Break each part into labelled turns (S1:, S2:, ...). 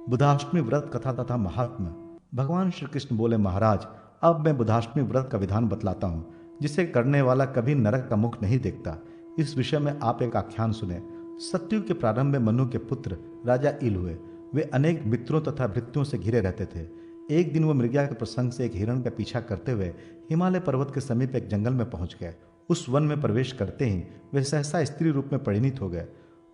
S1: बुधाष्टमी व्रत कथा तथा महात्म्य। भगवान श्री कृष्ण बोले, महाराज, अब मैं बुधाष्टमी व्रत का विधान बतलाता हूँ, जिसे करने वाला कभी नरक का मुख नहीं देखता। इस विषय में आप एक आख्यान सुने। सतयुग के प्रारंभ में मनु के पुत्र राजा इल हुए। वे अनेक मित्रों तथा भृत्यों से घिरे रहते थे। एक दिन वो मृगया के प्रसंग से एक हिरण का पीछा करते हुए हिमालय पर्वत के समीप एक जंगल में पहुंच गए। उस वन में प्रवेश करते ही वे सहसा स्त्री रूप में परिणित हो गए।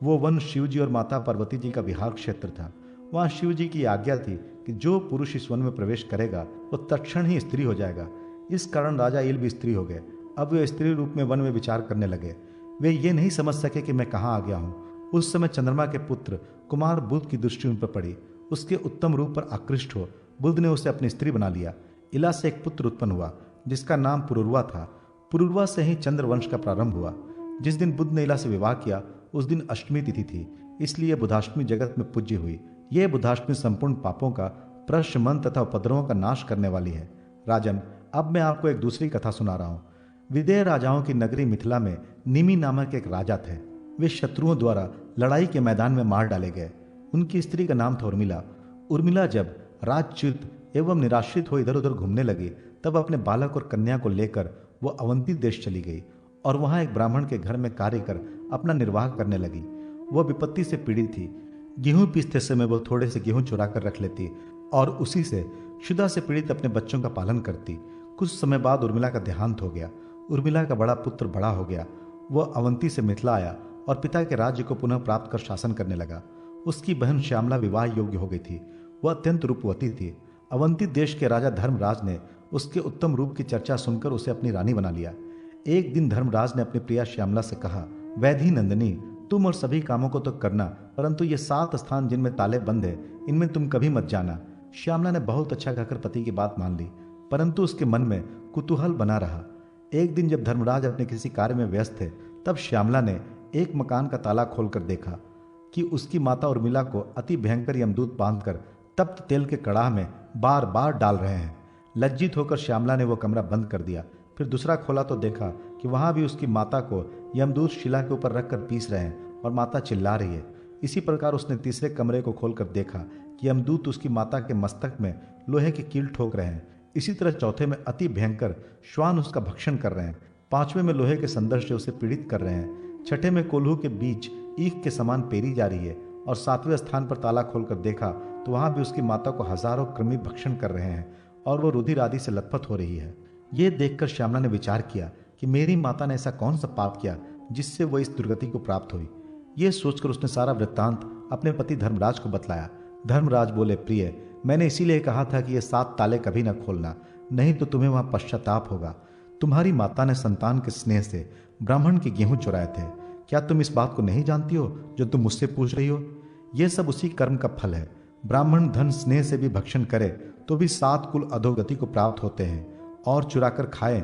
S1: वो वन शिवजी और माता पार्वती जी का विहार क्षेत्र था। वहां शिवजी की आज्ञा थी कि जो पुरुष इस वन में प्रवेश करेगा वो तत्क्षण ही स्त्री हो जाएगा। इस कारण राजा इल भी स्त्री हो गए। अब वे स्त्री रूप में वन में विचार करने लगे। वे ये नहीं समझ सके कि मैं कहाँ आ गया हूँ। उस समय चंद्रमा के पुत्र कुमार बुध की दृष्टि उन पर पड़ी। उसके उत्तम रूप पर आकृष्ट हो बुध ने उसे अपनी स्त्री बना लिया। इला से एक पुत्र उत्पन्न हुआ जिसका नाम पुरुरवा था। पुरुरवा से ही चंद्रवंश का प्रारंभ हुआ। जिस दिन बुध ने इला से विवाह किया उस दिन अष्टमी तिथि थी, इसलिए बुधाष्टमी जगत में पूज्य हुई। यह बुधाष्टमी संपूर्ण पापों का प्रशमन तथा उपद्रवों का नाश करने वाली है। राजन, अब मैं आपको एक दूसरी कथा सुना रहा हूँ। विदेह राजाओं की नगरी मिथिला में निमि नामक एक राजा थे। वे शत्रुओं द्वारा लड़ाई के मैदान में मार डाले गए। उनकी स्त्री का नाम था उर्मिला। उर्मिला जब राजच्युत एवं निराश्रित हो इधर उधर घूमने लगी तब अपने बालक और कन्या को लेकर वो अवंती देश चली गई और वहां एक ब्राह्मण के घर में कार्य कर अपना निर्वाह करने लगी। वह विपत्ति से पीड़ित थी। गेहूं पीसते समय वो थोड़े से गेहूं चुरा कर रख लेती और उसी से क्षुधा से पीड़ित अपने बच्चों का पालन करती। कुछ समय बाद उर्मिला का देहांत हो गया। उर्मिला का बड़ा पुत्र बड़ा हो गया। वह अवंती से मिथिला आया और पिता के राज्य को पुनः प्राप्त कर शासन करने लगा। उसकी बहन श्यामला विवाह योग्य हो गई थी। वह अत्यंत रूपवती थी। अवंती देश के राजा धर्मराज ने उसके उत्तम रूप की चर्चा सुनकर उसे अपनी रानी बना लिया। एक दिन धर्मराज ने अपनी प्रिया श्यामला से कहा, वैधी नंदिनी, तुम और सभी कामों को तो करना, परंतु ये 7 स्थान जिनमें ताले बंद है इनमें तुम कभी मत जाना। श्यामला ने बहुत अच्छा कहकर पति की बात मान ली, परंतु उसके मन में कुतूहल बना रहा। एक दिन जब धर्मराज अपने किसी कार्य में व्यस्त थे तब श्यामला ने एक मकान का ताला खोलकर देखा कि उसकी माता उर्मिला को अति भयंकर यमदूत बांधकर तप्त तेल के कड़ाह में बार बार डाल रहे हैं। लज्जित होकर श्यामला ने वो कमरा बंद कर दिया। फिर दूसरा खोला तो देखा कि वहां भी उसकी माता को यमदूत शिला के ऊपर रखकर पीस रहे हैं और माता चिल्ला रही है। इसी प्रकार उसने तीसरे कमरे को खोलकर देखा कि यमदूत उसकी माता के मस्तक में लोहे की कील ठोक रहे हैं। इसी तरह चौथे में अति भयंकर श्वान उसका भक्षण कर रहे हैं। पांचवें में लोहे के संदर्भ से उसे पीड़ित कर रहे हैं। छठे में कोल्हू के बीच ईख के समान पेरी जा रही है और 7वें स्थान पर ताला खोलकर देखा तो वहां भी उसकी माता को हजारों कृमि भक्षण कर रहे हैं और वो रुधिर आदि से लथपथ हो रही है। ये देखकर श्यामला ने विचार किया कि मेरी माता ने ऐसा कौन सा पाप किया जिससे वो इस दुर्गति को प्राप्त हुई। ये सोचकर उसने सारा वृत्तांत अपने पति धर्मराज को बतलाया। धर्मराज बोले, प्रिय, मैंने इसीलिए कहा था कि ये 7 ताले कभी न खोलना, नहीं तो तुम्हें वहां पश्चाताप होगा। तुम्हारी माता ने संतान के स्नेह से ब्राह्मण के गेहूं चुराए थे। क्या तुम इस बात को नहीं जानती हो जो तुम मुझसे पूछ रही हो? यह सब उसी कर्म का फल है। ब्राह्मण धन स्नेह से भी भक्षण करे तो भी 7 कुल अधोगति को प्राप्त होते हैं और चुराकर खाए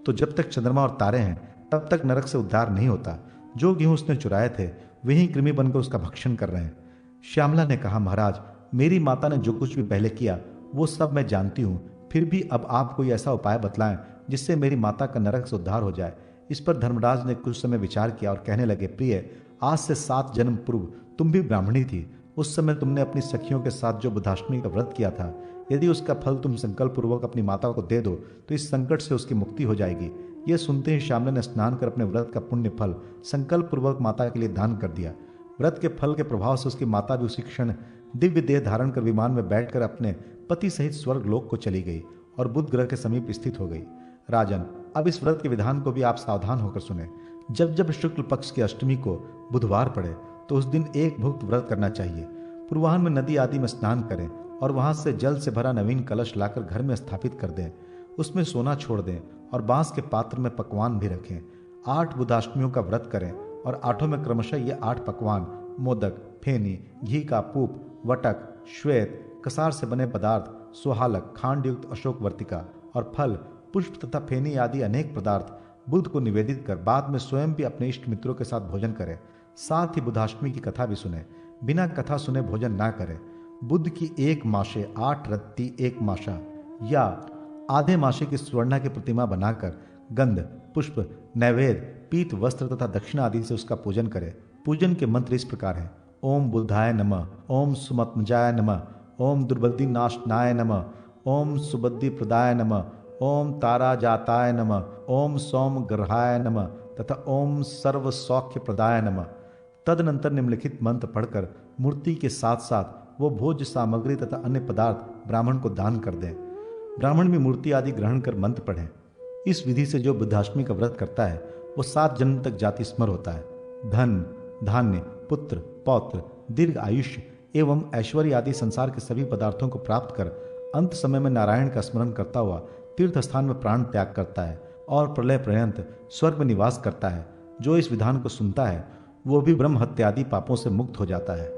S1: तो जब तक चंद्रमा और तारे हैं तब तक नरक से उद्धार नहीं होता। जो गेहूं उसने चुराए थे वही कृमि बनकर उसका भक्षण कर रहे हैं। श्यामला ने कहा, महाराज, मेरी माता ने जो कुछ भी पहले किया वो सब मैं जानती हूँ, फिर भी अब आप कोई ऐसा उपाय बतलाएं जिससे मेरी माता का नरक से उद्धार हो जाए। इस पर धर्मराज ने कुछ समय विचार किया और कहने लगे, प्रिय, आज से 7 जन्म पूर्व तुम भी ब्राह्मणी थी। उस समय तुमने अपनी सखियों के साथ जो बुधाष्टमी का व्रत किया था, यदि उसका फल तुम संकल्प पूर्वक अपनी माता को दे दो तो इस संकट से उसकी मुक्ति हो जाएगी। यह सुनते ही श्यामला ने स्नान कर अपने व्रत का पुण्य फल संकल्प पूर्वक माता के लिए दान कर दिया। व्रत के फल के प्रभाव से उसकी माता भी उसी क्षण दिव्य देह धारण कर विमान में बैठकर अपने पति सहित स्वर्ग लोक को चली गई और बुध ग्रह के समीप स्थित हो गई। राजन, अब इस व्रत के विधान को भी आप सावधान होकर सुने। जब जब शुक्ल पक्ष की अष्टमी को बुधवार पड़े तो उस दिन एक भुक्त व्रत करना चाहिए। पूर्वाह्न में नदी आदि में स्नान करें और वहां से जल से भरा नवीन कलश लाकर घर में स्थापित कर दें। उसमें सोना छोड़ दें और बांस के पात्र में पकवान भी रखें। 8 बुधाष्टमियों का व्रत करें और 8 में क्रमशः ये 8 पकवान मोदक, फेनी, घी का पूप, वटक, श्वेत, कसार से बने पदार्थ, सुहालक, खांड युक्त अशोक वर्तिका और फल, पुष्प तथा फेनी आदि अनेक पदार्थ बुध को निवेदित कर बाद में स्वयं भी अपने इष्ट मित्रों के साथ भोजन करें। साथ ही बुधाष्टमी की कथा भी सुने। बिना कथा सुने भोजन ना करें। बुध की 1 मासे 8 रत्ती 1 मासा या आधे मासे की स्वर्णा की प्रतिमा बनाकर गंध, पुष्प, नैवेद्य, पीत वस्त्र तथा दक्षिणा आदि से उसका पूजन करें। पूजन के मंत्र इस प्रकार हैं। ओम बुद्धाय नमः, ओम सुमत्मजाय नमः, ओम दुर्बुद्धि नाशनाय नमः, ओम सुबुद्धि प्रदाय नमः, ओम तारा जाताय नमः, ओम सोम ग्रहाय नमः तथा ओम सर्व सौख्य प्रदाय नमः। तदनंतर निम्नलिखित मंत्र पढ़कर मूर्ति के साथ साथ वो भोज्य सामग्री तथा अन्य पदार्थ ब्राह्मण को दान कर दें। ब्राह्मण भी मूर्ति आदि ग्रहण कर मंत्र पढ़ें। इस विधि से जो बुद्धाष्टमी का व्रत करता है वो 7 जन्म तक जाति स्मर होता है। धन, धान्य, पुत्र, पौत्र, दीर्घ आयुष्य एवं ऐश्वर्य आदि संसार के सभी पदार्थों को प्राप्त कर अंत समय में नारायण का स्मरण करता हुआ तीर्थ स्थान में प्राण त्याग करता है और प्रलय पर्यंत स्वर्ग में निवास करता है। जो इस विधान को सुनता है वो भी ब्रह्म हत्यादि पापों से मुक्त हो जाता है।